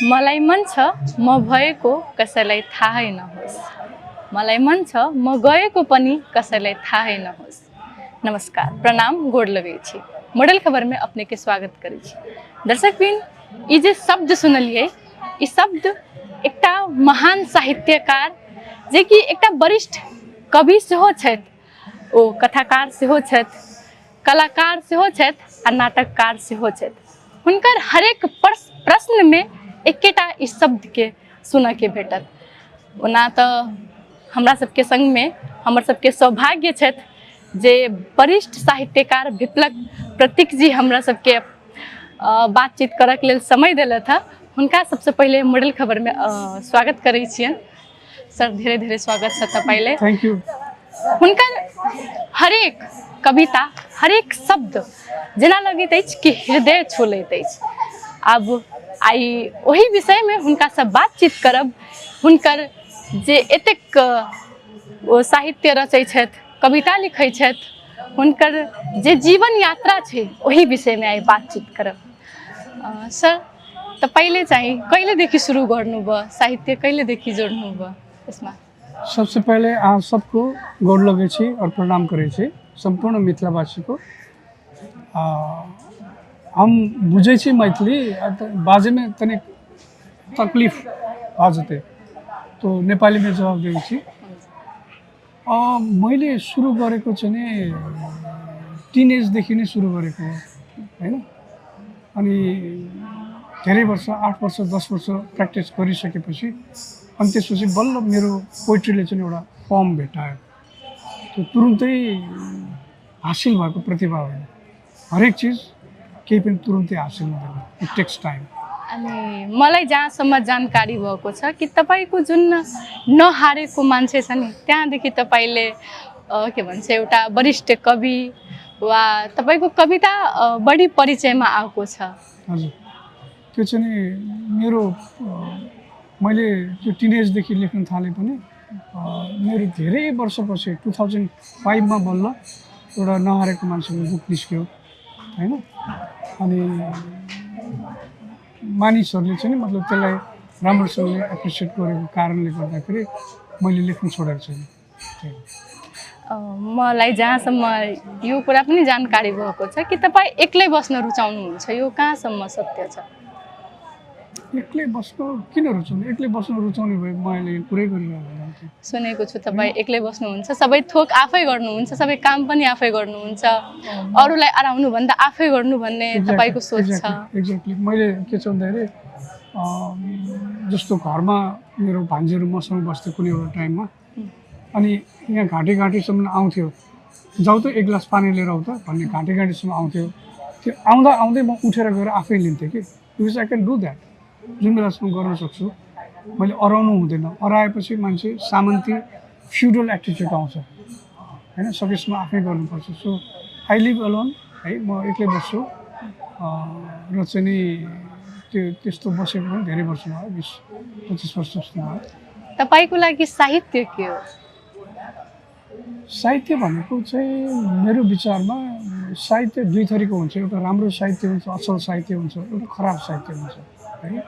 मलाई मन छ म भएको कसैलाई थाहै नहोस्। मलाई मन छ म गएको पनि कसैलाई थाहै नहोस्। नमस्कार, प्रणाम, गोड़ लगै छी। मॉडल खबर में अपने के स्वागत करै छी। दर्शकबिन, ई जे शब्द सुनलिए, ई शब्द एकटा महान साहित्यकार जे कि एकटा वरिष्ठ कवि सेहो छथि, ओ कथाकार सेहो छथि, कलाकार सेहो छथि आ नाटककार सेहो छथि। हुनकर हरेक प्रश्न में एकेटा ई शब्द के सुनऽ के भेटत। ओना तऽ हमरा सबके संग में हमर सबके सौभाग्य छथि जे वरिष्ठ साहित्यकार विप्लव प्रतीक जी हमरा सबके बातचीत करऽ के लेल समय देलथि हँ। हुनका सबसे पहले मॉडल खबर में स्वागत करै छियनि। सर, धीरे धीरे स्वागत छै तपाईँले। Thank you. हुनकर हरेक कविता, हरेक शब्द जेना लगैत अछि कि हृदय छू लैत अछि। आब आई ओही विषय में हुनका से बातचीत करब। हुनकर जे एतेक ओ साहित्य रचै छथि, कविता लिखै छथि, हुनकर जे जीवन यात्रा छै ओही विषय में आई बातचीत करब। सर, तऽ पहले चाहिँ कहिलेदेखि सुरु गर्नुभयो साहित्य, कहिलेदेखि जोड्नुभयो यसमा? सबसे पहले आप सबको गोड़ लगै छी और प्रणाम करै छी संपूर्ण मिथिलावासी को। हम बुझै छी मैथिली बाजे में तनिक तकलीफ आ जते, तो नेपाली में जवाब दिएको छी। मैले सुरु गरेको चाहिँ टिनेजदेखि नै सुरु गरेको हो हैन। अनि धेरै वर्ष, 8 वर्ष 10 वर्ष प्र्याक्टिस गरिसकेपछि अनि त्यसपछि बल्ल मेरो पोइट्रीले चाहिँ एउटा फर्म भेटायो। त्यो तुरुन्तै हासिल भएको प्रतिभा होइन। हरेक चिज केही पनि तुरुन्तै हासिल हुँदैन, इट टेक्स टाइम। अनि मलाई जहाँसम्म जानकारी भएको छ कि तपाईको जुन नहारेको मान्छे छ नि, त्यहाँदेखि तपाईले के भन्छ एउटा वरिष्ठ कवि वा तपाईको कविता बढी परिचयमा आएको छ। हजुर, त्यो चाहिँ मेरो मैले त्यो टिनेजदेखि लेख्न थाले पनि मेरो धेरै वर्षपछि 2005 मा बल्ल एउटा नहारेको मान्छेको बुक निस्क्यो हैन। अनि मानिसहरूले चाहिँ मतलब त्यसलाई राम्रोसँगले एप्रिसिएट गरेको कारणले गर्दाखेरि मैले लेख्न छोडेको छैन। मलाई जहाँसम्म यो कुरा पनि जानकारी भएको छ कि तपाईँ एक्लै बस्न रुचाउनुहुन्छ, यो कहाँसम्म सत्य छ? एक्लै बस्न किन रुचाउने? एक्लै बस्न रुचाउने भए मैले पुरै गरिरहेको हुन्थेँ। सुनेको छु तपाईँ एक्लै बस्नुहुन्छ, सबै थोक आफै गर्नुहुन्छ, सबै काम पनि आफै गर्नुहुन्छ, अरूलाई अराउनु भन्दा आफै गर्नु भन्ने तपाईको सोच छ। एक्ज्याक्टली। मैले के छ भन्दाखेरि जस्तो घरमा मेरो भान्जीहरू मसँग बस्थ्यो कुनै एउटा टाइममा, अनि यहाँ घाँटी आउँथ्यो, जाऊ त एक गिलास पानी लिएर आऊ त भन्ने घाँटीसम्म आउँथ्यो। त्यो आउँदै म उठेर गएर आफै लिन्थेँ कि because I can do that. जुन बेलासम्म गर्न सक्छु, मैले अराउनु हुँदैन। अराएपछि मान्छे सामन्ती फ्युडल एटिट्युड आउँछ हैन, सकेसम्म आफै गर्नुपर्छ। सो आई लिभ अलोन है, म एक्लै बस्छु र चाहिँ नि त्यस्तो बसेको पनि धेरै वर्ष भयो, 20-25 वर्ष जस्तो भयो। तपाईको लागि साहित्य के हो? साहित्य भनेको चाहिँ मेरो विचारमा साहित्य दुई थरीको हुन्छ। एउटा राम्रो साहित्य हुन्छ, असल साहित्य हुन्छ, एउटा खराब साहित्य हुन्छ है।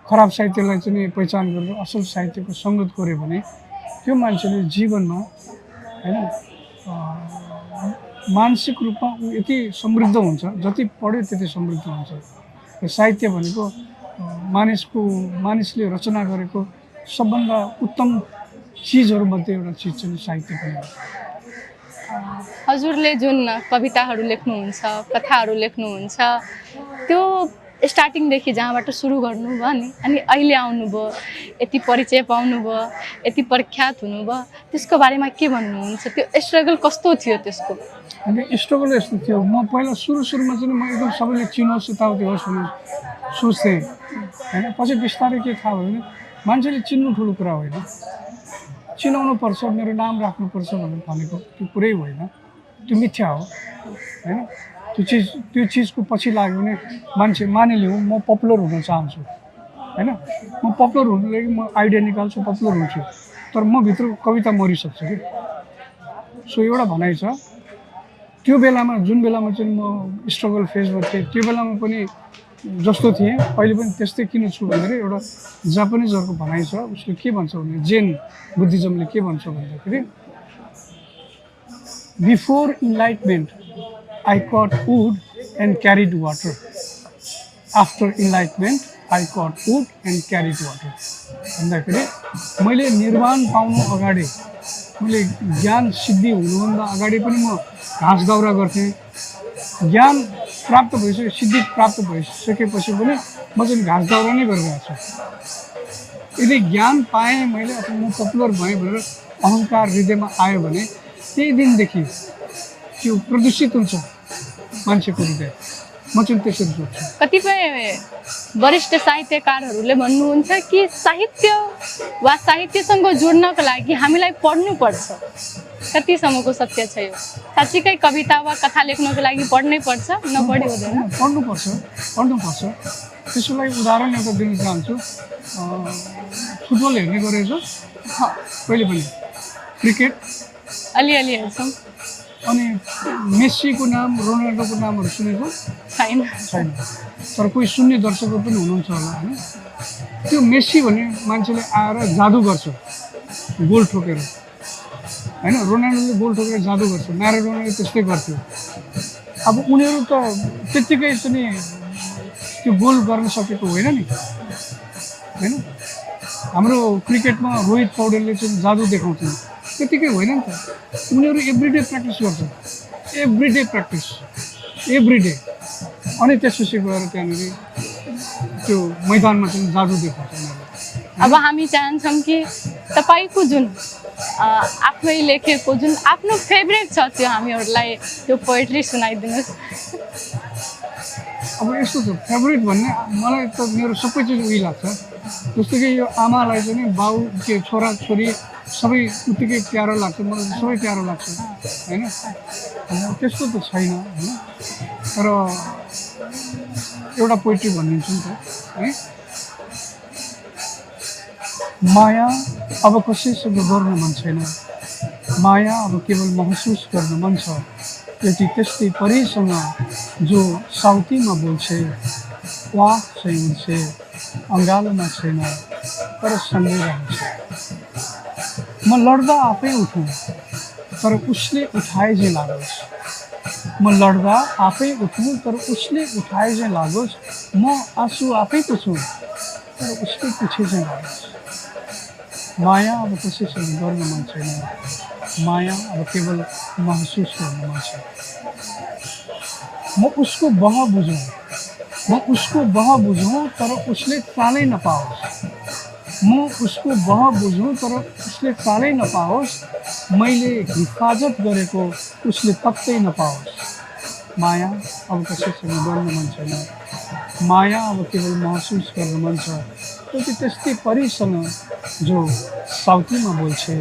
खराब साहित्यलाई चाहिँ पहिचान गरेर असल साहित्यको सङ्गत गऱ्यो भने त्यो मान्छेले जीवनमा हैन मानसिक रूपमा ऊ यति समृद्ध हुन्छ, जति पढ्यो त्यति समृद्ध हुन्छ। र साहित्य भनेको मानिसले रचना गरेको सबभन्दा उत्तम चिजहरूमध्ये एउटा चिज चाहिँ साहित्य पनि हो। हजुरले जुन कविताहरू लेख्नुहुन्छ, कथाहरू लेख्नुहुन्छ, त्यो स्टार्टिङदेखि जहाँबाट सुरु गर्नुभयो नि, अनि अहिले आउनुभयो, यति परिचय पाउनुभयो, यति प्रख्यात हुनुभयो, त्यसको बारेमा के भन्नुहुन्छ? त्यो स्ट्रगल कस्तो थियो त्यसको? अनि स्ट्रगल यस्तो थियो, म पहिला सुरुमा चाहिँ म एकदम सबैले चिनोस्, यताउति होस् भनेर सोच्थेँ हैन। पछि बिस्तारै के थाहा भयो भने मान्छेले चिन्नु ठुलो कुरा होइन, चिनाउनु पर्छ, मेरो नाम राख्नुपर्छ भनेको त्यो पुरै होइन, त्यो मिथ्या हो हैन। त्यो चिजको पछि लाग्यो भने मान्छे मानिलिउँ म पपुलर हुन चाहन्छु हैन, म पपुलर हुनुको लागि म आइडिया निकाल्छु, पपुलर हुन्छु, तर म भित्र कविता मरिसक्छ कि। सो एउटा भनाइ छ। त्यो बेलामा जुन बेलामा चाहिँ म स्ट्रगल फेजमा थिएँ, त्यो बेलामा पनि जस्तो थिएँ अहिले पनि त्यस्तै किन छु भन्दाखेरि एउटा जापानिजहरूको भनाइ छ, उसले के भन्छ भने जेन बुद्धिज्मले के भन्छ भन्दाखेरि before enlightenment I cut would and carried water, after enlightenment I cut would and carried water भन्दाखेरि मैले निर्वाण पाउनु अगाडि, मैले ज्ञान सिद्धि हुनुभन्दा अगाडि पनि म घाँस दाउरा गर्थेँ। ज्ञान प्राप्त भइसक्यो, सिद्धि प्राप्त भइसकेपछि पनि म चाहिँ घाँस दाउरा नै गरिरहेको छु। यदि ज्ञान पाएँ मैले अथवा म पपुलर भएँ भनेर अहङ्कार हृदयमा आयो भने त्यही दिनदेखि त्यो प्रदूषित हुन्छ मान्छेको हृदय। म चाहिँ त्यसरी सोच्छु। कतिपय वरिष्ठ साहित्यकारहरूले भन्नुहुन्छ कि साहित्य वा साहित्यसँग जोड्नको लागि हामीलाई पढ्नुपर्छ। कतिसम्मको सत्य छ यो? साँच्चीकै कविता वा कथा लेख्नको लागि पढ्नै पर्छ, नपढी हुँदैन? पढ्नुपर्छ। त्यसको लागि उदाहरण एउटा दिन चाहन्छु। फुटबल हेर्ने गरेको छ कहिले पनि, क्रिकेट अलिअलि हेर्छौँ। अनि मेस्सीको नाम, रोनाल्डोको नामहरू सुनेको छैन। तर कोही सुन्ने दर्शकहरू पनि हुनुहुन्छ होला होइन। त्यो मेस्सी भन्ने मान्छेले आएर जादु गर्छ गोल ठोकेर होइन, रोनाल्डोले गोल ठोकेर जादु गर्छ, म्याराडोनाले त्यस्तै गर्थ्यो। अब उनीहरू त त्यत्तिकै चाहिँ त्यो गोल गर्न सकेको होइन नि होइन। हाम्रो क्रिकेटमा रोहित पौडेलले चाहिँ जादु देखाउँथ्यो, त्यत्तिकै होइन नि त। उनीहरू एभ्रिडे प्र्याक्टिस गर्छ, एभ्रिडे अनि त्यसपछि गएर त्यहाँनिर त्यो मैदानमा चाहिँ जादु देखाउँछ उनीहरू। अब हामी चाहन्छौँ कि तपाईँको जुन आफै लेखेको जुन आफ्नो फेभरेट छ त्यो हामीहरूलाई त्यो पोएट्री सुनाइदिनुहोस्। अब यस्तो छ, फेभरेट भन्ने मलाई त मेरो सबै चिज उही लाग्छ। जस्तो कि यो आमालाई चाहिँ बाउ के छोरा छोरी सबै उत्तिकै प्यारो लाग्छ, मलाई सबै प्यारो लाग्छ होइन। त्यस्तो त छैन होइन, तर एउटा पोइट्री भनिदिन्छु नि त है। माया अब कसैसँग गर्न मन छैन, माया अब केवल महसुस गर्न मन छ। यति त्यस्तै परिसँग जो साउथीमा बोल्छे, वाह चाहिँ हुन्छे, अँगालोमा छैन तर सँगै रहन्छ। म लड्दा आफै उठुँ तर उसले उठाए चाहिँ लागोस्, म लड्दा आफै उठुँ तर उसले उठाए चाहिँ लागोस्। म आँसु आफै पुछुँ तर उसले पुछे चाहिँ लागोस्। माया अब कसैसँग गर्न मन छैन, माया अब केवल महसुस गर्न मन छ। म उसको बह बुझौँ तर उसले चालै नपाओस्, म उसको बह बुझौँ तर उसले चालै नपाओस्। मैले हिफाजत गरेको उसले पत्तै नपाओस्। माया अब कसैसँग गर्न मन छैन, माया अब केवल महसुस गर्न मन छ। क्योंकि त्यस्तै परिसँग जो साउथीमा बोल्छे,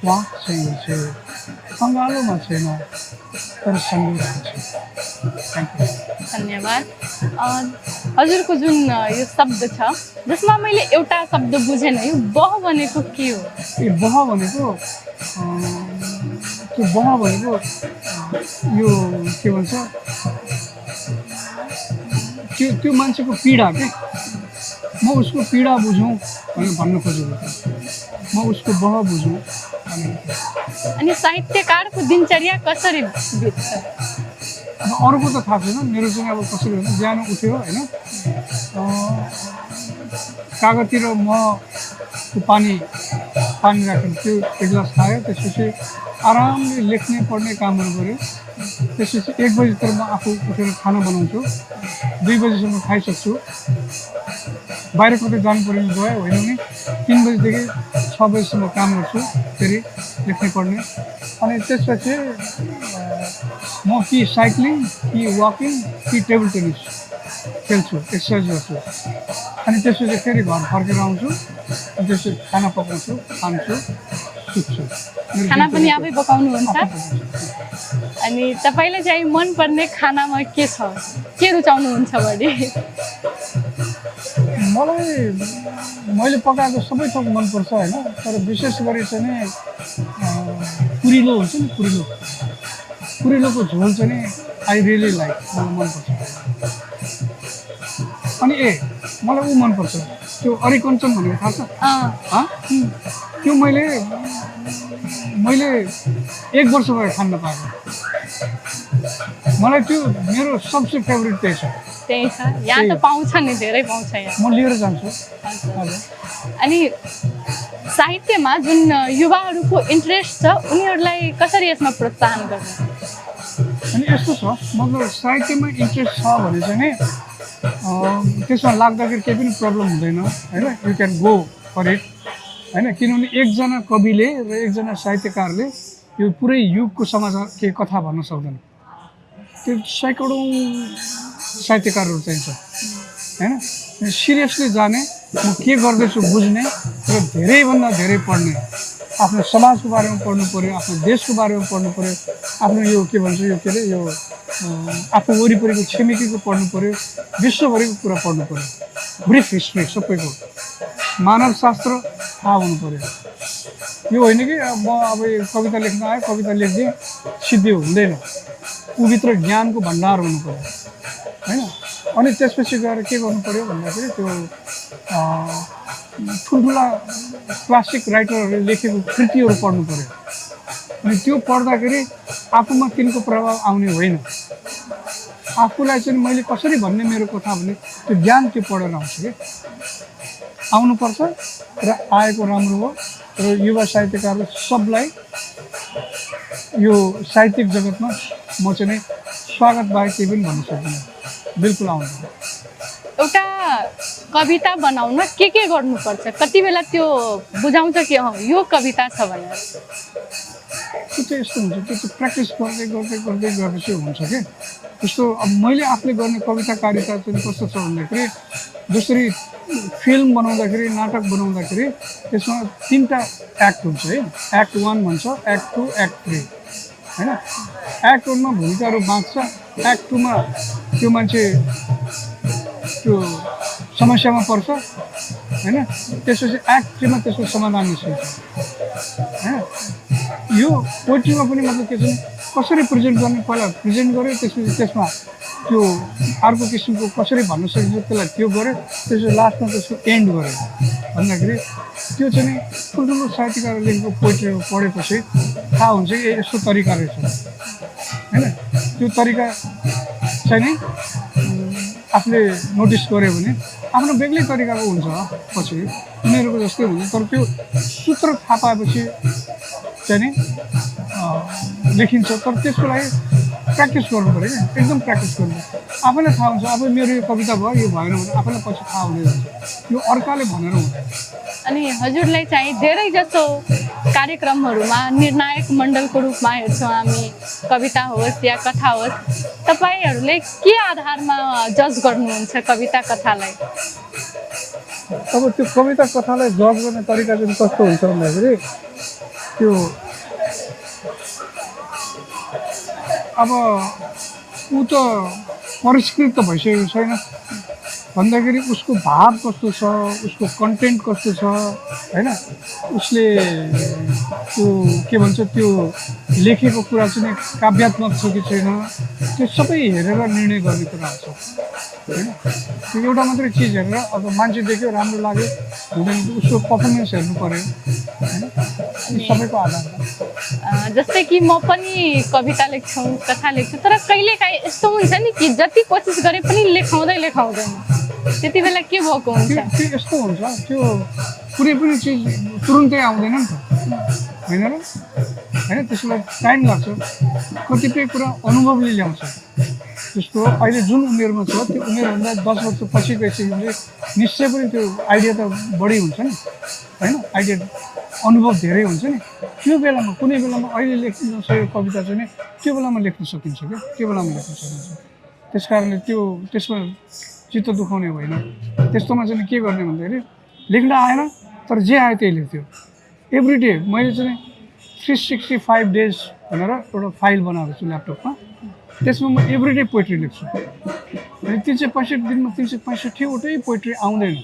वाह चाहिँ हुन्छे, अँगालोमा छैन तर सँगै रहन्छ। धन्यवाद। हजुरको जुन यो शब्द छ जसमा मैले एउटा शब्द बुझेन, यो बह भनेको के हो? यो बह भनेको यो के भन्छ, त्यो मान्छेको पीडा के। म उसको पीडा बुझौँ भनेर भन्न खोजेको, म उसको बह बुझौँ। अनि साहित्यकारको दिनचर्या कसरी बित्छ? अरूको त थाहा छैन, मेरो चाहिँ अब कसरी हुन्छ, बिहान उठ्यो होइन, कागजतिर मको पानी राखेर त्यो एक गिलास खायो, त्यसपछि आरामले लेख्ने पढ्ने कामहरू गऱ्यो। त्यसपछि 1 बजीतिर म आफू उठेर खाना बनाउँछु, 2 बजीसम्म खाइसक्छु। बाहिर कतै जानु पऱ्यो भने गयो, होइन भने 3 बजीदेखि 6 बजीसम्म काम गर्छु, फेरि लेख्ने पढ्ने। अनि त्यसपछि म कि साइक्लिङ कि वाकिङ कि टेबल टेनिस खेल्छु, एक्सर्साइज गर्छु। अनि त्यसपछि फेरि घर फर्केर आउँछु, अनि त्यसपछि खाना पकाउँछु, खान्छु, सुत्छु। खाना पनि आफै पकाउनुहुन्छ? अनि तपाईँलाई चाहिँ मनपर्ने खानामा के छ, के रुचाउनुहुन्छ बढी? मैले पकाएको सबै थोक मनपर्छ होइन, तर विशेष गरी चाहिँ नि कुरिलो हुन्छ नि, कुरिलोको झोल चाहिँ नि आई रियली लाइक, मलाई मनपर्छ। अनि मलाई ऊ मनपर्छ त्यो अरिकञ्चन भनेको थाहा छ त्यो मैले 1 वर्ष भयो खान पाएको मलाई त्यो मेरो सबसे फेभरेट त्यही छ यहाँ त पाउँछ नि धेरै पाउँछ यहाँ म लिएर जान्छु अनि साहित्यमा जुन युवाहरूको इन्ट्रेस्ट छ उनीहरूलाई कसरी यसमा प्रोत्साहन गर्नु अनि यस्तो छ मतलब साहित्यमा इन्ट्रेस्ट छ भने चाहिँ नि त्यसमा लाग्दाखेरि केही पनि प्रब्लम हुँदैन हैन you can go for it हैन किनभने एकजना कविले र एकजना साहित्यकारले यो पुरै युगको समाचार के कथा भन्न सक्दैन त्यो सैकडौँ साहित्यकारहरू चाहिन्छ हैन सिरियसली जाने म के गर्दैछु बुझ्ने र धेरैभन्दा धेरै पढ्ने आफ्नो समाजको बारेमा पढ्नु पर्यो आफ्नो देशको बारेमा पढ्नु पर्यो आफ्नो यो के भन्छ यो के अरे यो आफ्नो वरिपरिको छिमेकीको पढ्नु पर्यो विश्वभरिको कुरा पढ्नु पर्यो ब्रिफ हिस्ट्री सबैको मानवशास्त्र थाहा हुनु पर्यो यो होइन कि म अब कविता लेख्न आएँ कविता लेख्दिएँ सिद्धि हुँदैन ऊभित्र ज्ञानको भण्डार हुनु पर्यो हैन अनि त्यसपछि गएर के गर्नु पर्यो भन्दाखेरि त्यो ठुल्ठुला क्लासिक राइटरहरूले लेखेको कृतिहरू पढ्नु पर्यो अनि त्यो पढ्दाखेरि आफूमा तिनको प्रभाव आउने होइन आफूलाई चाहिँ मैले कसरी भन्ने मेरो कथा भने त्यो ज्ञान त्यो पढेर आउँछ कि आउनुपर्छ र आएको राम्रो हो र युवा साहित्यकारहरू सबलाई यो साहित्यिक जगतमा म चाहिँ स्वागत बाहेक केही पनि भन्न सक्दिनँ बिल्कुल आउँछ एउटा कविता बनाउन के गर्नुपर्छ कति बेला त्यो बुझाउँछ कि यो कविता छ भनेर त्यो चाहिँ यस्तो हुन्छ त्यो चाहिँ प्र्याक्टिस गर्दै गर्दै गर्दै गएपछि हुन्छ कि जस्तो अब मैले आफूले गर्ने कविताकारिता चाहिँ कस्तो छ भन्दाखेरि जसरी फिल्म बनाउँदाखेरि नाटक बनाउँदाखेरि त्यसमा 3टा एक्ट हुन्छ है एक्ट 1 भन्छ एक्ट 2 एक्ट 3 हैन एक्ट 1 मा भूमिकाहरू बाँच्छ एक्ट 2 मा त्यो मान्छे त्यो समस्यामा पर्छ हैन त्यसपछि एक्ट 3 मा त्यसको समाधान निस्किन्छ हैन यो पोइट्रीमा पनि मतलब के छ कसरी प्रेजेन्ट गर्ने पहिला प्रेजेन्ट गर्यो त्यसपछि त्यसमा त्यो अर्को किसिमको कसरी भन्न सकिन्छ त्यसलाई त्यो गर्यो त्यसपछि लास्टमा त्यसको एन्ड गर्यो भन्दाखेरि त्यो चाहिँ ठुल्ठुलो साहित्यकारले लेखेको पोइट्रीहरू पढेपछि थाहा हुन्छ कि यस्तो तरिका रहेछ हैन त्यो तरिका चाहिँ नि आफूले नोटिस गर्यो भने आफ्नो बेग्लै तरिकाको हुन्छ पछि उनीहरूको जस्तै हुन्छ तर त्यो सूत्र थाहा पाएपछि चाहिँ नि लेखिन्छ तर त्यसको लागि प्र्याक्टिस गर्नु पऱ्यो क्या एकदम प्र्याक्टिस गर्नु आफैलाई थाहा हुन्छ अब मेरो यो कविता भयो यो भएन भने आफैलाई पछि थाहा हुँदै जान्छ यो अर्काले भनेर हुँदैन अनि हजुरलाई चाहिँ धेरै जसो कार्यक्रमहरूमा निर्णायक मण्डलको रूपमा हेर्छौँ हामी कविता होस् या कथा होस् तपाईहरूले के आधारमा जज गर्नुहुन्छ कविता कथालाई अब त्यो कविता कथालाई जज गर्ने तरिका चाहिँ कस्तो हुन्छ भन्दाखेरि त्यो अब ऊ त परिष्कृत त भइसकेको छैन भन्दाखेरि उसको भाव कस्तो छ उसको कन्टेन्ट कस्तो छ हैन उसले त्यो के भन्छ त्यो लेखेको कुरा चाहिँ काव्यात्मक छ कि छैन त्यो सबै हेरेर निर्णय गर्ने कुरा हुन्छ हैन त्यो एउटा मात्रै चिज हेरेर अब मान्छे देख्यो राम्रो लाग्यो हुँदैन उसको पर्फर्मेन्स हेर्नु पर्यो हैन सबैको आधार जस्तै कि म पनि कविता लेख्छु कथा लेख्छु तर कहिलेकाहीँ यस्तो हुन्छ नि कि जति कोसिस गरे पनि लेखाउँदैन त्यति बेला के भएको हुन्छ त्यो यस्तो हुन्छ त्यो कुनै पनि चिज तुरुन्तै आउँदैन नि त होइन र होइन त्यसलाई टाइम लाग्छ कतिपय कुरा अनुभवले ल्याउँछ जस्तो अहिले जुन उमेरमा छ त्यो उमेरभन्दा 10 वर्ष पछि गइसकेपछि निश्चय पनि त्यो आइडिया त बढी हुन्छ नि होइन आइडिया अनुभव धेरै हुन्छ नि त्यो बेलामा कुनै बेलामा अहिले लेख्न नसकेको कविता चाहिँ नि त्यो बेलामा लेख्न सकिन्छ क्या त्यो बेलामा लेख्न सकिन्छ त्यस कारणले त्यो त्यसमा चित्त दुखाउने होइन त्यस्तोमा चाहिँ के गर्ने भन्दाखेरि लेख्न आएन तर जे आयो त्यही लेख्थ्यो एभ्री डे मैले चाहिँ 365 डेज भनेर एउटा फाइल बनाएको छु ल्यापटपमा त्यसमा म एभ्री डे पोइट्री लेख्छु अनि 365 दिनमा 365वटै पोइट्री आउँदैन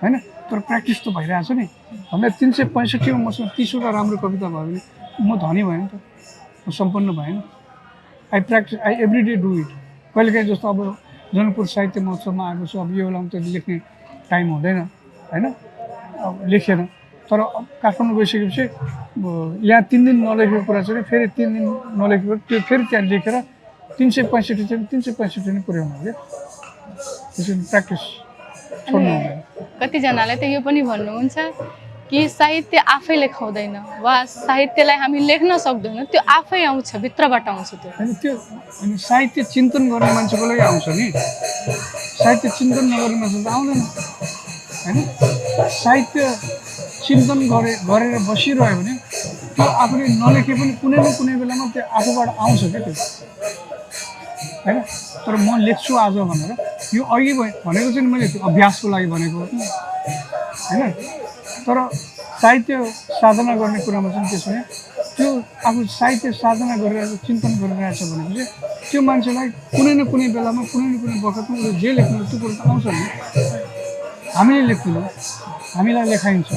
होइन तर प्र्याक्टिस त भइरहेछ नि भन्दा 365मा मसँग 30वटा राम्रो कविता भयो भने म धनी भएन त म सम्पन्न भएन I every day do it कहिलेकाहीँ जस्तो अब जनकपुर साहित्य महोत्सवमा आएको छु। अब यो बेलामा त लेख्ने टाइम हुँदैन होइन, अब लेखेन। तर काठमाडौँ गइसकेपछि यहाँ 3 दिन नलेखेको कुरा चाहिँ फेरि 3 दिन नलेखेको त्यो फेरि त्यहाँ लेखेर 365 चाहिँ 365 नै पुर्याउनु हो क्या। त्यसरी प्र्याक्टिस छोड्नु हुँदैन। कतिजनालाई त यो पनि भन्नुहुन्छ कि साहित्य आफै लेखाउँदैन वा साहित्यलाई हामी लेख्न सक्दैनौँ, त्यो आफै आउँछ, भित्रबाट आउँछ त्यो। होइन त्यो होइन, साहित्य चिन्तन गर्ने मान्छेको लागि आउँछ नि। साहित्य चिन्तन नगर्ने मान्छे त आउँदैन होइन। साहित्य चिन्तन गरेर बसिरह्यो भने त्यो आफूले नलेखे पनि कुनै न कुनै बेलामा त्यो आफूबाट आउँछ क्या त्यो होइन। तर म लेख्छु आज भनेर यो अघि भनेको चाहिँ मैले त्यो अभ्यासको लागि भनेको होइन। तर साहित्य साधना गर्ने कुरामा चाहिँ के छ भने त्यो आफू साहित्य साधना गरिरहेको चिन्तन गरिरहेछ भनेपछि त्यो मान्छेलाई कुनै न कुनै बेलामा कुनै न कुनै बखतमा उसले जे लेख्नु त्यो कुरो त आउँछ नि। हामीले लेख्दैनौँ, हामीलाई लेखाइन्छ,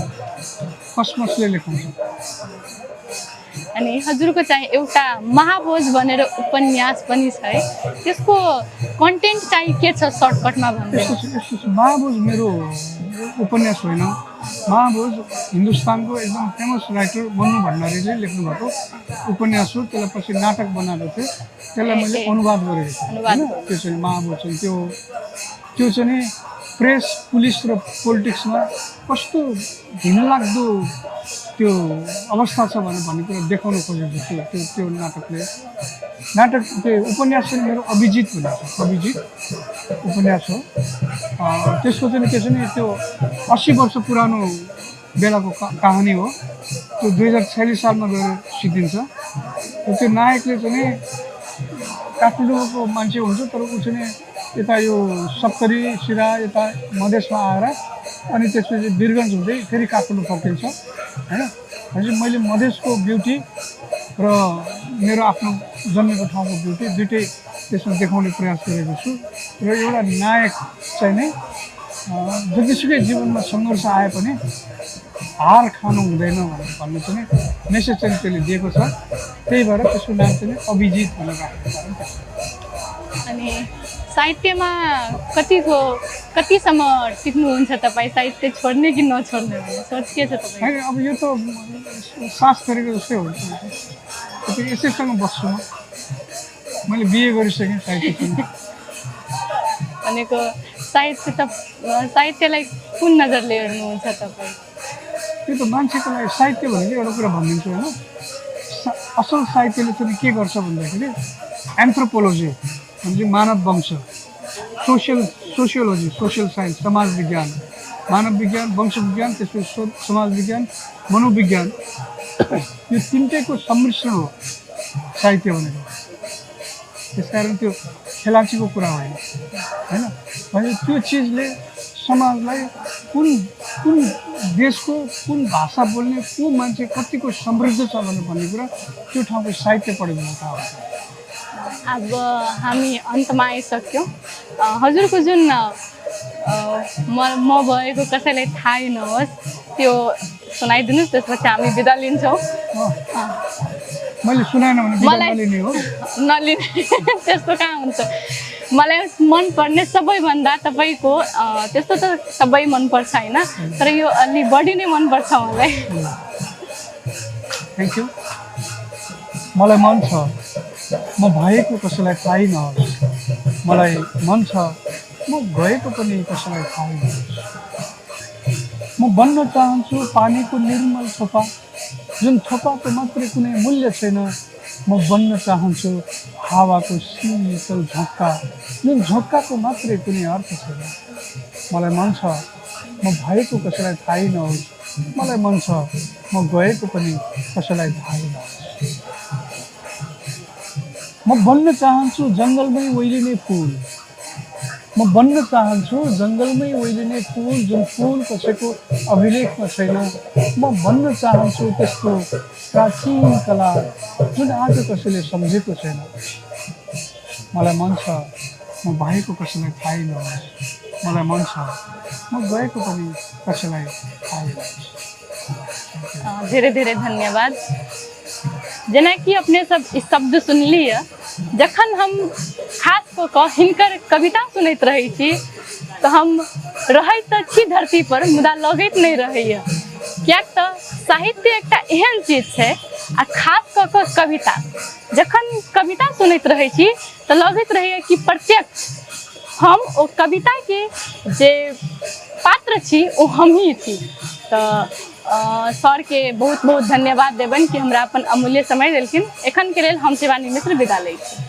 कसले लेखाउँछ। अनि हजुरको चाहिँ एउटा महाभोज भनेर उपन्यास पनि छ है, त्यसको कन्टेन्ट चाहिँ के छ सर्टकटमा भन्नु? यस्तो महाभोज मेरो उपन्यास होइन। महाभोज हिन्दुस्तानको एकदम फेमस राइटर मन्नु भण्डारीले लेख्नु भएको उपन्यास हो। त्यसलाई पछि नाटक बनाएको थियो, त्यसलाई मैले अनुवाद गरेको थिएँ होइन। त्यो चाहिँ महाभोज चाहिँ त्यो चाहिँ नि प्रेस, पुलिस र पोलिटिक्समा कस्तो घिनलाग्दो त्यो अवस्था छ भन्ने कुरा देखाउन खोजेको थियो त्यो नाटकले। त्यो उपन्यास चाहिँ मेरो अभिजित भनेको छ, अभिजित उपन्यास हो। त्यसको चाहिँ के छ नि त्यो 80 वर्ष पुरानो बेलाको कहानी हो। त्यो 2046 सालमा गएर सिद्धिन्छ। त्यो नायकले चाहिँ काठमाडौँको मान्छे हुन्छ, तर ऊ चाहिँ यता यो सप्तरी सिरा यता मधेसमा आएर अनि त्यसपछि वीरगन्ज हुँदै फेरि काठमाडौँ फर्किन्छ होइन। भनेपछि मैले मधेसको ब्युटी र मेरो आफ्नो जन्मेको ठाउँको ब्युटी दुइटै त्यसमा देखाउने प्रयास गरेको छु। र एउटा नायक चाहिँ नै जतिसुकै जीवनमा सङ्घर्ष आए पनि हार खानु हुँदैन भन्ने चाहिँ मेसेज चाहिँ त्यसले दिएको छ। त्यही भएर त्यसको नाम चाहिँ अभिजित भनेर राखेको छ। अनि साहित्यमा कतिसम्म टिक्नुहुन्छ तपाईँ? साहित्य छोड्ने कि नछोड्ने भन्ने सोच के छ तपाईँ? होइन, अब यो त सास फेरेको जस्तै हुन्छ। यसैसँग बस्छु म। मैले बिए गरिसकेँ साहित्यसँग। भनेको साहित्यलाई कुन नजरले हेर्नुहुन्छ तपाईँ? त्यो त मान्छेको लागि साहित्य भनेको एउटा कुरा भनिदिन्छु होइन। असल साहित्यले चाहिँ के गर्छ भन्दाखेरि एन्थ्रोपोलोजी म्हणजे मानव वंश, सोसियोलोजी सोसियल साइन्स समाज विज्ञान, मानव विज्ञान, वंश विज्ञान, त्यसपछि समाज विज्ञान, मनोविज्ञान, यो तिनटैको सम्मिश्रण हो साहित्य भनेको। त्यसकारण त्यो खेलाचीको कुरा होइन होइन। भने त्यो चिजले समाजलाई कुन देशको कुन भाषा बोल्ने को मान्छे कतिको समृद्ध छ भन्ने कुरा त्यो ठाउँको साहित्य पढ्यो भने थाहा हुन्छ। अब हामी अन्तमा आइसक्यौँ। हजुरको जुन म भएको कसैलाई थाहै नहोस् त्यो सुनाइदिनुहोस्, त्यसपछि हामी बिदा लिन्छौँ। मैले सुनाएन भने बिदा नलिने हो? नलिने त्यस्तो कहाँ हुन्छ। मलाई मनपर्ने सबैभन्दा तपाईँको त्यस्तो त सबै मनपर्छ होइन, तर यो अलि बढी नै मनपर्छ मलाई। Thank you. मलाई मन छ म भएको कसैलाई थाहै नहोस्, मलाई मन छ म गएको पनि कसैलाई थाहै नहोस्। म बन्न चाहन्छु पानीको निर्मल थोपा, जुन थोपाको मात्रै कुनै मूल्य छैन। म बन्न चाहन्छु हावाको शीतल झोक्का, जुन झोक्काको मात्रै कुनै अर्थ छैन। मलाई मन छ म भएको कसैलाई थाहै नहोस्, मलाई मन छ म गएको पनि कसैलाई थाहै नहोस्। म बन्न चाहन्छु जङ्गलमै ओइलिने फुल, म बन्न चाहन्छु जङ्गलमै ओइलिने फुल, जुन फुल कसैको अभिलेखमा छैन। म बन्न चाहन्छु त्यस्तो प्राचीन कला जुन आज कसैले सम्झेको छैन। मलाई मन छ म भएको कसैलाई थाहै नहोस्, मलाई मन छ म गएको पनि कसैलाई थाहै नहोस्। धेरै धेरै धन्यवाद। जना कि अपने सब इस शब्द सुन लिए जखन हम खास कऽ कऽ हिनकर कविता सुनैत रहै छी तऽ हम रहैत तऽ छी धरती पर मुदा लगैत नहि रहैए, किएक तऽ साहित्य एकटा एहन चीज छै आ खास कऽ कऽ कविता, जखन कविता सुनैत रहै छी तऽ लगैत रहैए कि प्रत्यक्ष हम ओ कविताके जे पात्र छी ओ हमही छी। तऽ सरके बहुत बहुत धन्यवाद देबनि कि हमरा अपन अमूल्य समय देलखिन। एखनके लेल हम शिवानी मिश्र विदा लै छी।